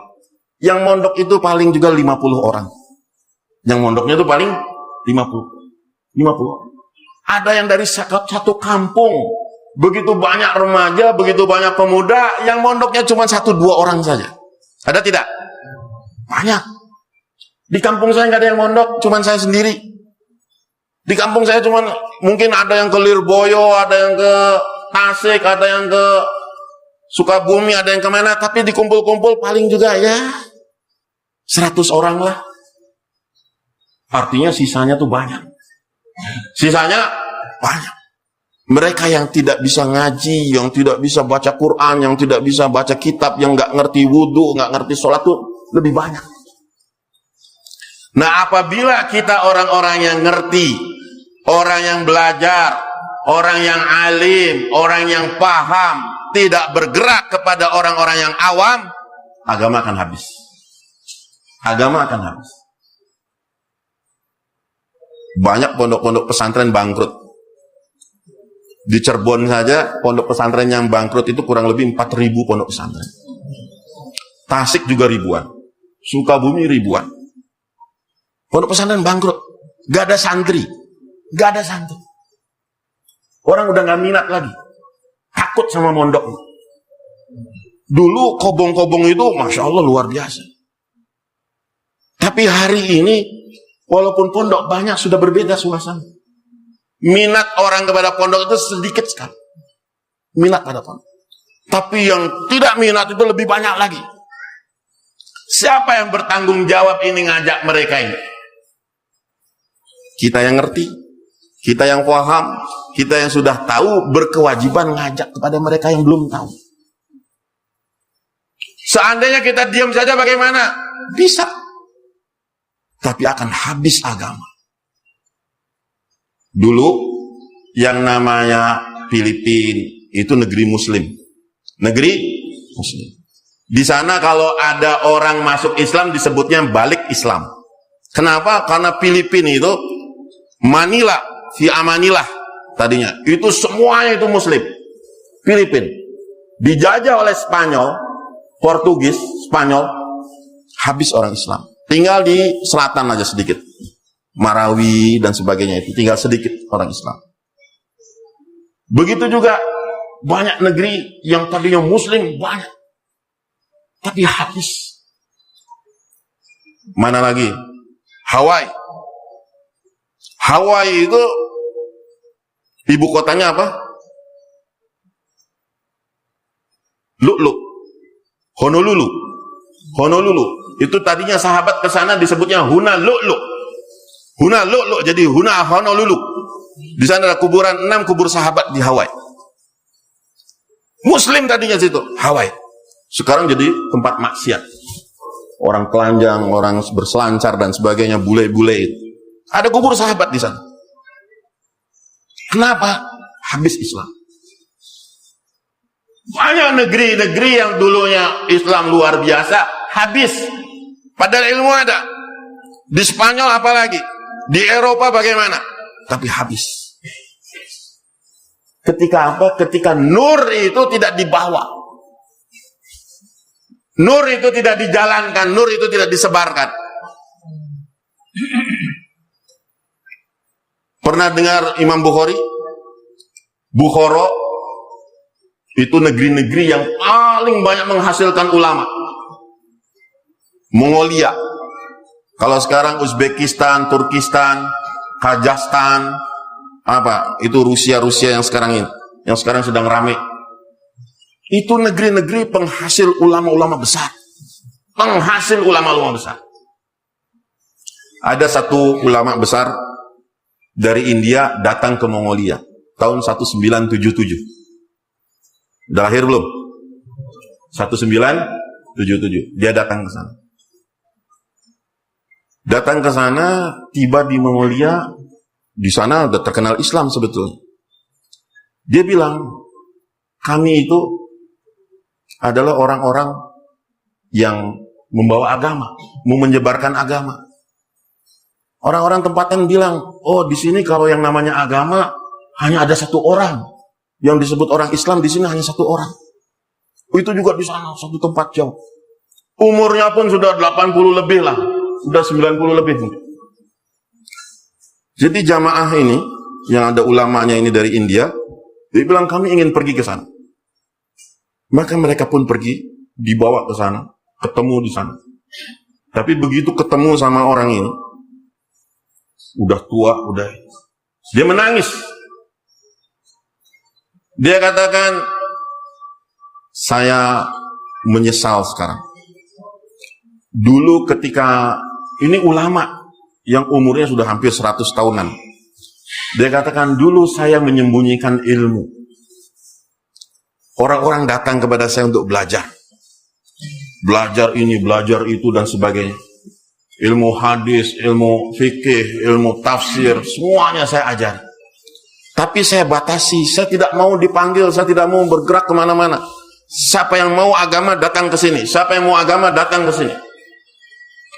Speaker 1: Yang mondok itu paling juga 50 orang. Yang mondoknya itu paling 50. Ada yang dari satu kampung, begitu banyak remaja, begitu banyak pemuda, yang mondoknya cuma 1-2 orang saja. Ada tidak? Banyak. Di kampung saya nggak ada yang mondok, cuma saya sendiri. Di kampung saya cuma mungkin ada yang ke Lirboyo, ada yang ke Tasik, ada yang ke Sukabumi, ada yang kemana, tapi dikumpul-kumpul paling juga ya 100 orang lah. Artinya sisanya tuh banyak. Sisanya banyak. Mereka yang tidak bisa ngaji, yang tidak bisa baca Quran, yang tidak bisa baca kitab, yang nggak ngerti wudhu, nggak ngerti sholat tuh lebih banyak. Nah, apabila kita orang-orang yang ngerti, orang yang belajar, orang yang alim, orang yang paham, tidak bergerak kepada orang-orang yang awam, agama akan habis. Agama akan habis. Banyak pondok-pondok pesantren bangkrut. Di Cirebon saja pondok pesantren yang bangkrut itu kurang lebih 4.000 pondok pesantren. Tasik juga ribuan, Sukabumi ribuan. Pondok pesantren bangkrut, gak ada santri. Orang udah gak minat lagi, takut sama mondok. Dulu kobong-kobong itu Masya Allah luar biasa. Tapi hari ini walaupun pondok banyak, sudah berbeda suasana. Minat orang kepada pondok itu sedikit sekali. Minat pada pondok. Tapi yang tidak minat itu lebih banyak lagi. Siapa yang bertanggung jawab ini ngajak mereka ini? Kita yang ngerti, kita yang paham, kita yang sudah tahu, berkewajiban ngajak kepada mereka yang belum tahu. Seandainya kita diam saja bagaimana? Bisa. Tapi akan habis agama. Dulu yang namanya Filipina itu negeri Muslim. Negeri Muslim. Di sana kalau ada orang masuk Islam disebutnya balik Islam. Kenapa? Karena Filipina itu Manila, via Manila tadinya. Itu semuanya itu Muslim. Filipina. Dijajah oleh Spanyol, Portugis, Spanyol, habis orang Islam. Tinggal di selatan aja sedikit. Marawi dan sebagainya itu. Tinggal sedikit orang Islam. Begitu juga banyak negeri yang tadinya Muslim, banyak. Tapi habis. Mana lagi? Hawaii. Hawaii itu ibu kotanya apa? Honolulu. Itu tadinya sahabat ke sana disebutnya Honolulu, jadi Honolulu. Di sana ada kuburan 6 kubur sahabat di Hawaii. Muslim tadinya situ, Hawaii. Sekarang jadi tempat maksiat. Orang telanjang, orang berselancar dan sebagainya, bule-bule itu. Ada kubur sahabat di sana. Kenapa? Habis Islam. Banyak negeri-negeri yang dulunya Islam luar biasa, habis. Padahal ilmu ada. Di Spanyol apalagi. Di Eropa bagaimana? Tapi habis. Ketika apa? Ketika nur itu tidak dibawa. Nur itu tidak dijalankan. Nur itu tidak disebarkan. Pernah dengar Imam Bukhari? Bukhara itu negeri-negeri yang paling banyak menghasilkan ulama. Mongolia. Kalau sekarang Uzbekistan, Turkistan, Kazakhstan, apa? Itu Rusia yang sekarang ini, yang sekarang sedang ramai. Itu negeri-negeri penghasil ulama-ulama besar. Penghasil ulama-ulama besar. Ada satu ulama besar dari India datang ke Mongolia tahun 1977. Udah lahir belum? 1977. Dia datang ke sana. Datang ke sana, tiba di Mongolia, di sana udah terkenal Islam sebetulnya. Dia bilang, kami itu adalah orang-orang yang membawa agama, mau menyebarkan agama. Orang-orang tempatan bilang, oh di sini kalau yang namanya agama hanya ada satu orang, yang disebut orang Islam di sini hanya satu orang. Itu juga di sana satu tempat jauh. Umurnya pun sudah 80 lebih lah. Sudah 90 lebih. Jadi jamaah ini, yang ada ulamanya ini dari India, dia bilang kami ingin pergi ke sana. Maka mereka pun pergi, dibawa ke sana, ketemu di sana. Tapi begitu ketemu sama orang ini, udah tua, dia menangis. Dia katakan, saya menyesal sekarang. Dulu ketika ini ulama yang umurnya sudah hampir 100 tahunan. Dia katakan dulu saya menyembunyikan ilmu. Orang-orang datang kepada saya untuk belajar. Belajar ini, belajar itu dan sebagainya. Ilmu hadis, ilmu fikih, ilmu tafsir, semuanya saya ajari. Tapi saya batasi, saya tidak mau dipanggil, saya tidak mau bergerak kemana-mana. Siapa yang mau agama datang ke sini. Siapa yang mau agama datang ke sini.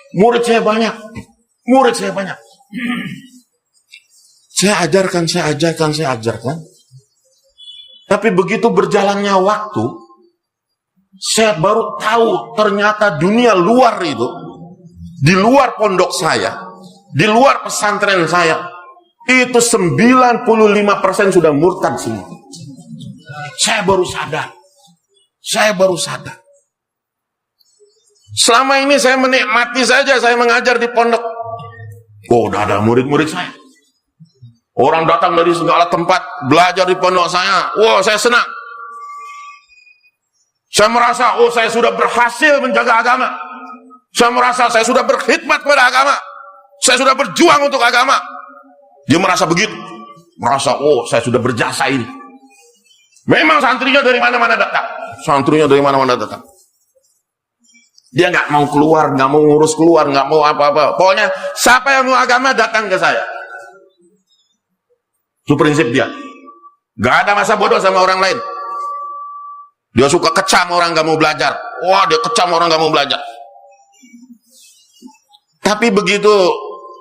Speaker 1: Murid saya banyak. Saya ajarkan. Tapi begitu berjalannya waktu, Saya baru tahu ternyata dunia luar itu, di luar pondok saya, di luar pesantren saya, itu 95% sudah murtad semua. Saya baru sadar. Selama ini saya menikmati saja, saya mengajar di pondok. Oh, udah ada murid-murid saya. Orang datang dari segala tempat belajar di pondok saya. Wow, saya senang. Saya merasa, oh, saya sudah berhasil menjaga agama. Saya merasa saya sudah berkhidmat kepada agama. Saya sudah berjuang untuk agama. Dia merasa begitu. Merasa, oh, saya sudah berjasa ini. Memang santrinya dari mana-mana datang. Dia nggak mau keluar, nggak mau ngurus keluar, nggak mau apa-apa. Pokoknya siapa yang mau agama datang ke saya. Itu prinsip dia. Nggak ada masa bodoh sama orang lain. Dia suka kecam orang nggak mau belajar. Wah, dia kecam orang nggak mau belajar. Tapi begitu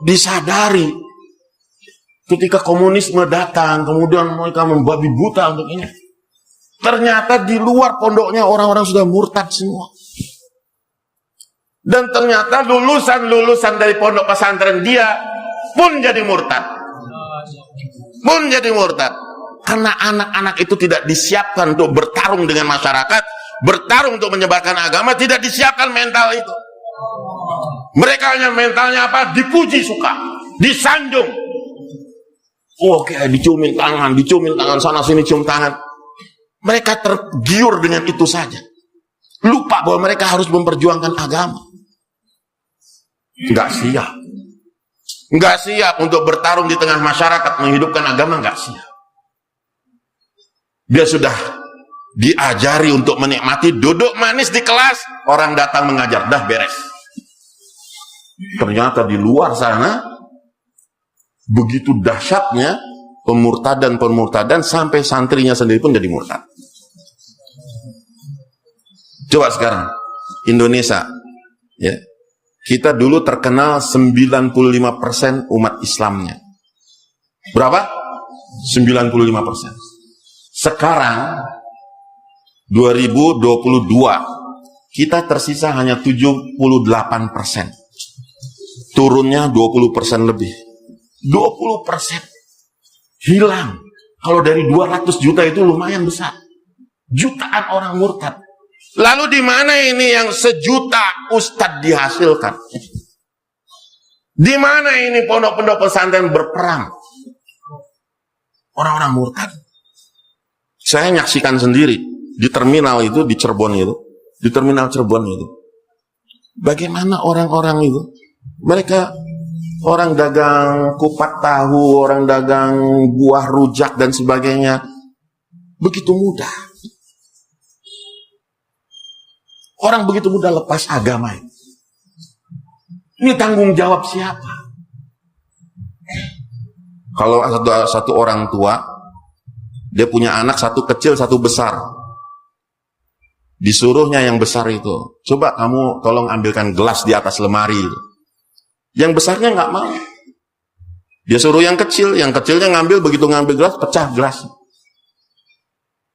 Speaker 1: disadari, ketika komunisme datang, kemudian mereka membabi buta untuk ini. Ternyata di luar pondoknya orang-orang sudah murtad semua. Dan ternyata lulusan-lulusan dari pondok pesantren dia pun jadi murtad. Karena anak-anak itu tidak disiapkan untuk bertarung dengan masyarakat, bertarung untuk menyebarkan agama, tidak disiapkan mental itu. Mereka hanya mentalnya apa? Dipuji suka, disanjung. Oke, diciumin tangan sana sini cium tangan. Mereka tergiur dengan itu saja. Lupa bahwa mereka harus memperjuangkan agama. Nggak siap untuk bertarung di tengah masyarakat, menghidupkan agama, nggak siap. Dia sudah diajari untuk menikmati duduk manis di kelas, orang datang mengajar, dah beres. Ternyata di luar sana begitu dahsyatnya pemurtadan sampai santrinya sendiri pun jadi murtad. Coba sekarang Indonesia, ya. Kita dulu terkenal 95% umat Islamnya. Berapa? 95%. Sekarang 2022 kita tersisa hanya 78%. Turunnya 20% lebih. 20% hilang. Kalau dari 200 juta itu lumayan besar. Jutaan orang murtad. Lalu di mana ini yang sejuta ustadz dihasilkan? Di mana ini pondok-pondok pesantren berperang? Orang-orang murtad. Saya nyaksikan sendiri di terminal itu, di terminal Cirebon itu. Bagaimana orang-orang itu? Mereka orang dagang kupat tahu, orang dagang buah rujak dan sebagainya. Begitu mudah. Orang begitu mudah lepas agama. Ini tanggung jawab siapa? Kalau satu orang tua, dia punya anak satu kecil, satu besar. Disuruhnya yang besar itu, coba kamu tolong ambilkan gelas di atas lemari. Yang besarnya nggak mau. Dia suruh yang kecilnya ngambil, begitu ngambil gelas, pecah gelas.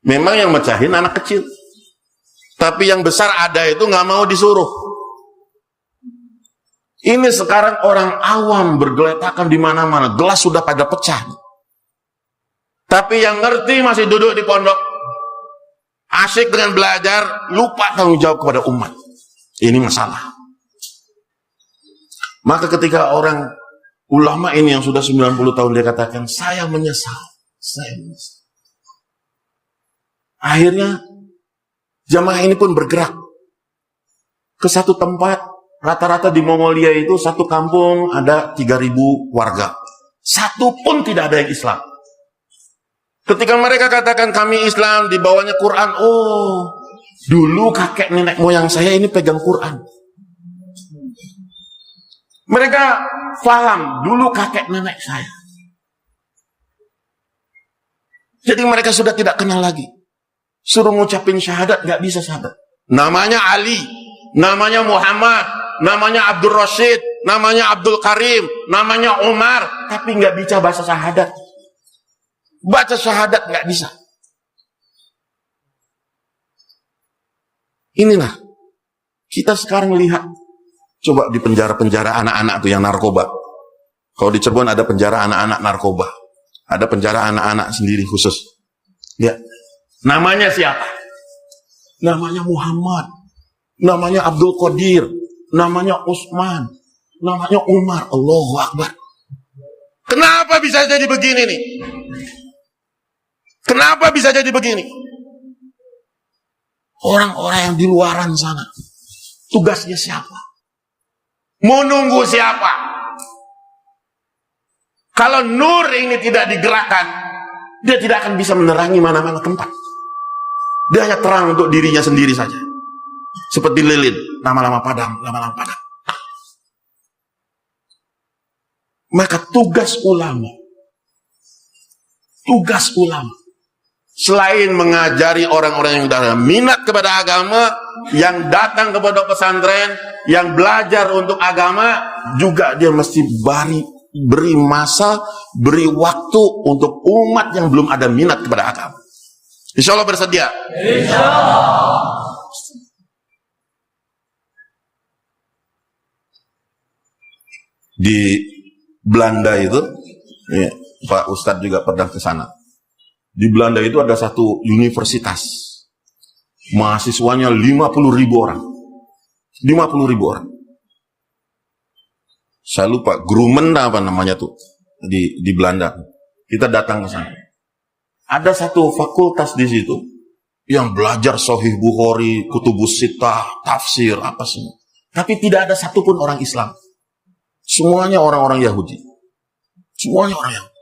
Speaker 1: Memang yang mecahin anak kecil. Tapi yang besar ada itu nggak mau disuruh. Ini sekarang orang awam bergeletakan di mana-mana, gelas sudah pada pecah. Tapi yang ngerti masih duduk di pondok, asyik dengan belajar, lupa tanggung jawab kepada umat. Ini masalah. Maka ketika orang ulama ini yang sudah 90 tahun dia katakan, saya menyesal. Akhirnya jamaah ini pun bergerak ke satu tempat. Rata-rata di Mongolia itu satu kampung ada 3.000 warga. Satu pun tidak ada yang Islam. Ketika mereka katakan kami Islam, di bawahnya Quran. Oh, dulu kakek nenek moyang saya ini pegang Quran. Mereka paham, dulu kakek nenek saya. Jadi mereka sudah tidak kenal lagi. Suruh ngucapin syahadat, nggak bisa syahadat. Namanya Ali, namanya Muhammad, namanya Abdul Rashid, namanya Abdul Karim, namanya Umar, tapi nggak bisa bahasa syahadat. Baca syahadat nggak bisa. Inilah kita sekarang lihat. Coba di penjara-penjara anak-anak tuh yang narkoba. Kalau di Cirebon ada penjara anak-anak narkoba. Ada penjara anak-anak sendiri khusus. Ya. Namanya siapa? Namanya Muhammad. Namanya Abdul Qadir. Namanya Utsman. Namanya Umar. Allahu Akbar. Kenapa bisa jadi begini nih? Kenapa bisa jadi begini? Orang-orang yang di luaran sana. Tugasnya siapa? Mau nunggu siapa? Kalau nur ini tidak digerakkan, dia tidak akan bisa menerangi mana-mana tempat. Dia hanya terang untuk dirinya sendiri saja. Seperti lilin, lama-lama padam, lama-lama padam. Maka tugas ulama, selain mengajari orang-orang yang sudah minat kepada agama, yang datang kepada pesantren, yang belajar untuk agama, juga dia mesti beri masa, beri waktu untuk umat yang belum ada minat kepada agama. Insya Allah bersedia? Insya Allah. Di Belanda itu, ya, Pak Ustadz juga pernah ke sana. Di Belanda itu ada satu universitas, mahasiswanya 50.000 orang. 50.000 orang. Saya lupa, Grummen apa namanya tuh di Belanda. Kita datang ke sana. Ada satu fakultas di situ yang belajar Sahih Bukhari, Kutubus Sittah, tafsir, apa semua. Tapi tidak ada satupun orang Islam. Semuanya orang-orang Yahudi. Semuanya orang Yahudi.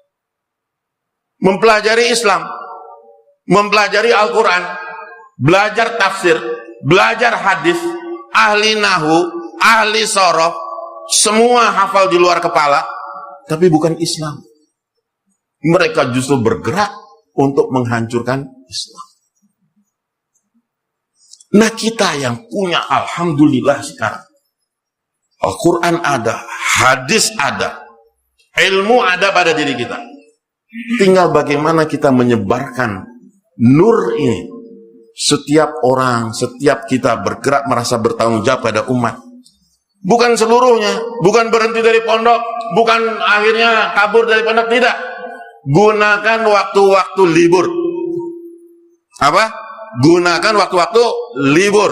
Speaker 1: Mempelajari Islam, mempelajari Al-Quran, belajar tafsir, belajar hadis, ahli nahu, ahli sorof, semua hafal di luar kepala, tapi bukan Islam. Mereka justru bergerak untuk menghancurkan Islam. Nah, kita yang punya, alhamdulillah sekarang, Al-Quran ada, hadis ada, ilmu ada pada diri kita. Tinggal bagaimana kita menyebarkan nur ini. Setiap orang, setiap kita bergerak merasa bertanggung jawab pada umat. Bukan seluruhnya, bukan berhenti dari pondok, bukan akhirnya kabur dari pondok, tidak. Gunakan waktu-waktu libur. Apa? Gunakan waktu-waktu libur.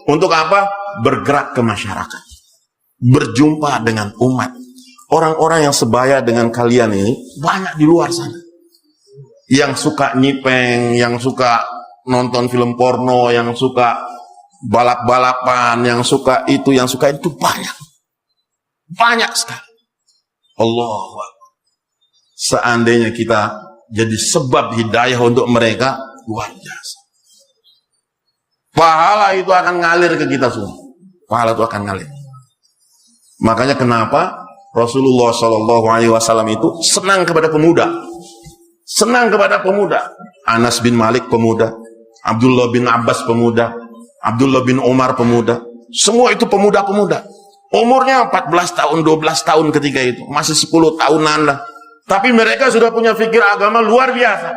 Speaker 1: Untuk apa? Bergerak ke masyarakat. Berjumpa dengan umat. Orang-orang yang sebaya dengan kalian ini banyak di luar sana. Yang suka nyipeng, yang suka nonton film porno, yang suka balap-balapan, yang suka itu banyak. Banyak sekali. Allah. Seandainya kita jadi sebab hidayah untuk mereka, luar biasa. Pahala itu akan ngalir ke kita semua. Pahala itu akan ngalir. Makanya kenapa Rasulullah SAW itu senang kepada pemuda. Senang kepada pemuda. Anas bin Malik pemuda, Abdullah bin Abbas pemuda, Abdullah bin Umar pemuda. Semua itu pemuda-pemuda. Umurnya 14 tahun, 12 tahun ketika itu. Masih 10 tahunan lah. Tapi mereka sudah punya fikir agama luar biasa.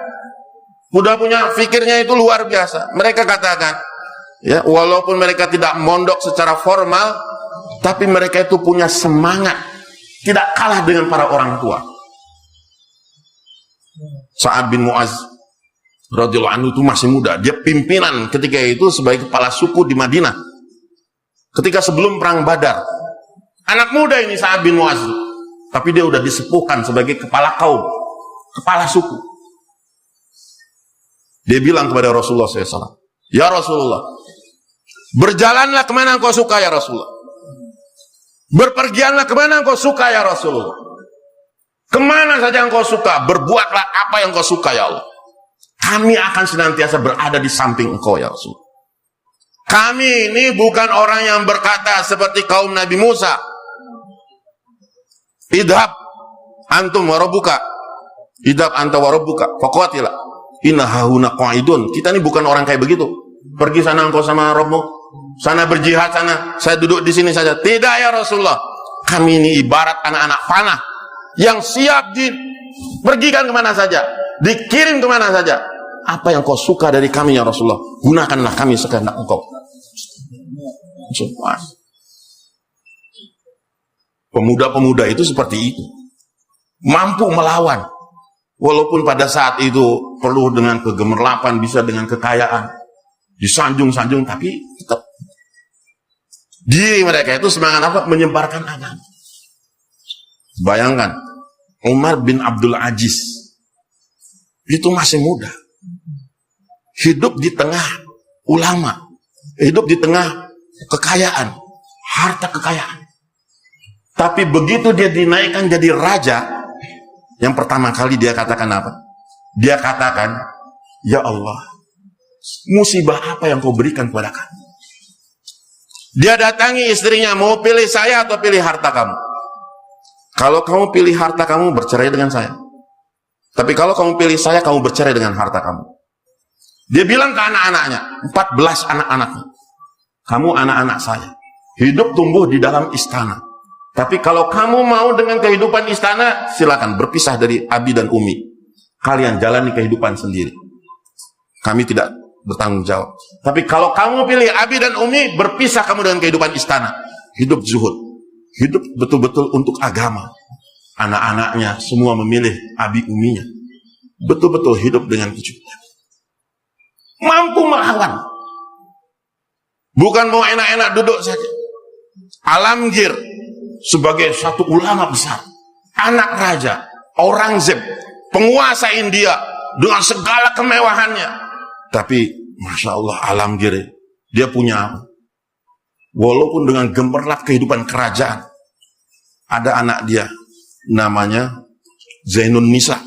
Speaker 1: Sudah punya fikirnya itu luar biasa. Mereka katakan, ya, walaupun mereka tidak mondok secara formal, tapi mereka itu punya semangat. Tidak kalah dengan para orang tua. Sa'ad bin Mu'az radhiyallahu anhu itu masih muda. Dia pimpinan ketika itu sebagai kepala suku di Madinah. Ketika sebelum perang Badar. Anak muda ini Sa'ad bin Mu'az. Tapi dia sudah disepuhkan sebagai kepala kaum. Kepala suku. Dia bilang kepada Rasulullah SAW. Ya Rasulullah. Berjalanlah kemana engkau suka ya Rasulullah. Berpergianlah kemana engkau suka ya Rasulullah. Kemana saja engkau suka, berbuatlah apa yang engkau suka ya Allah. Kami akan senantiasa berada di samping engkau ya Rasul. Kami ini bukan orang yang berkata seperti kaum Nabi Musa. Idhab antum warabbuka. Idhab anta warabbuka. Faqatila. Inna hahuna qa'idun. Kita ini bukan orang kayak begitu. Pergi sana engkau sama Rabbmu. Sana berjihad sana, saya duduk di sini saja. Tidak ya Rasulullah. Kami ini ibarat anak-anak panah yang siap dipergikan kemana saja, dikirim kemana saja. Apa yang kau suka dari kami ya Rasulullah, gunakanlah kami sekehendak engkau. Pemuda-pemuda itu seperti itu, mampu melawan, walaupun pada saat itu perlu dengan kegemerlapan, bisa dengan kekayaan, disanjung-sanjung, tapi tetap diri mereka itu semangat apa? Menyebarkan agama. Bayangkan, Umar bin Abdul Aziz itu masih muda, hidup di tengah ulama, hidup di tengah kekayaan, harta kekayaan. Tapi begitu dia dinaikkan jadi raja, yang pertama kali dia katakan apa? Dia katakan, ya Allah, musibah apa yang kau berikan kepada kami? Dia datangi istrinya, mau pilih saya atau pilih harta kamu? Kalau kamu pilih harta kamu, bercerai dengan saya. Tapi kalau kamu pilih saya, kamu bercerai dengan harta kamu. Dia bilang ke anak-anaknya, 14 anak-anaknya, kamu anak-anak saya, hidup tumbuh di dalam istana. Tapi kalau kamu mau dengan kehidupan istana, silakan berpisah dari Abi dan Umi. Kalian jalani kehidupan sendiri. Kami tidak bertanggung jawab. Tapi kalau kamu pilih Abi dan Umi, berpisah kamu dengan kehidupan istana. Hidup zuhud. Hidup betul-betul untuk agama. Anak-anaknya semua memilih Abi Uminya. Betul-betul hidup dengan kecukupan. Mampu melawan. Bukan mau enak-enak duduk saja. Alamgir sebagai satu ulama besar, anak raja, Aurangzeb, penguasa India dengan segala kemewahannya. Tapi Masya Allah, Alamgir dia punya apa? Walaupun dengan gemerlap kehidupan kerajaan, ada anak dia namanya Zainun Nisa.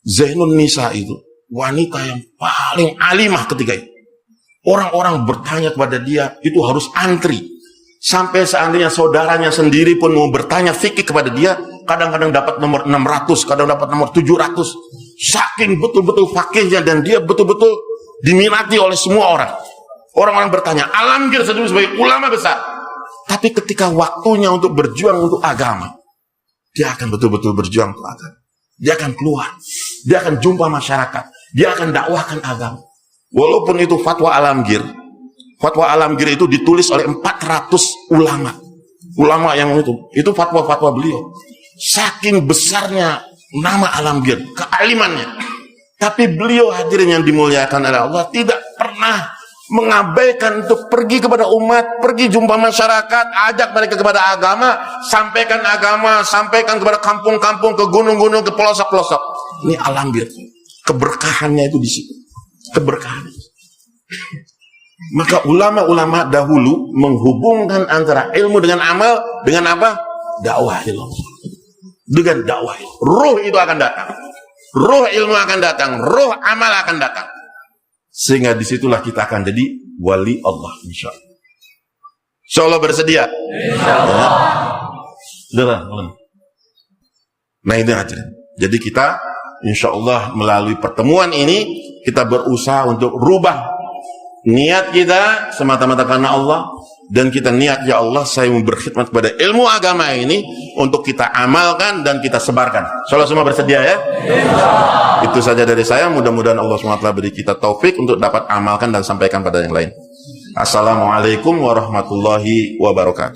Speaker 1: Zainun Nisa itu wanita yang paling alimah ketika itu. Orang-orang bertanya kepada dia itu harus antri. Sampai seandainya saudaranya sendiri pun mau bertanya fikih kepada dia, kadang-kadang dapat nomor 600, kadang dapat nomor 700. Saking betul-betul fakihnya, dan dia betul-betul diminati oleh semua orang. Orang-orang bertanya, Alamgir sendiri sebagai ulama besar. Tapi ketika waktunya untuk berjuang untuk agama, dia akan betul-betul berjuang untuk agama. Dia akan keluar, dia akan jumpa masyarakat, dia akan dakwahkan agama. Walaupun itu fatwa Alamgir, fatwa Alamgir itu ditulis oleh 400 ulama. Ulama yang itu fatwa-fatwa beliau. Saking besarnya nama Alamgir, kealimannya. Tapi beliau hadirin yang dimuliakan oleh Allah tidak pernah mengabaikan untuk pergi kepada umat, pergi jumpa masyarakat, ajak mereka kepada agama, sampaikan kepada kampung-kampung, ke gunung-gunung, ke pelosok-pelosok. Ini Alamgir. Keberkahannya itu di situ. Keberkahannya. Maka ulama-ulama dahulu menghubungkan antara ilmu dengan amal dengan apa? Dakwah ilmu. Dengan dakwah ilmu. Ruh itu akan datang. Ruh ilmu akan datang. Ruh amal akan datang. Sehingga disitulah kita akan jadi wali Allah, insya Allah. Insya Allah bersedia? Insya Allah. Ya. Nah itu aja. Jadi kita insya Allah melalui pertemuan ini kita berusaha untuk rubah niat kita semata-mata karena Allah, dan kita niat, ya Allah saya mau berkhidmat kepada ilmu agama ini untuk kita amalkan dan kita sebarkan. Insyaallah semua bersedia ya? Insya. Itu saja dari saya, mudah-mudahan Allah SWT beri kita taufik untuk dapat amalkan dan sampaikan pada yang lain. Assalamualaikum warahmatullahi wabarakatuh.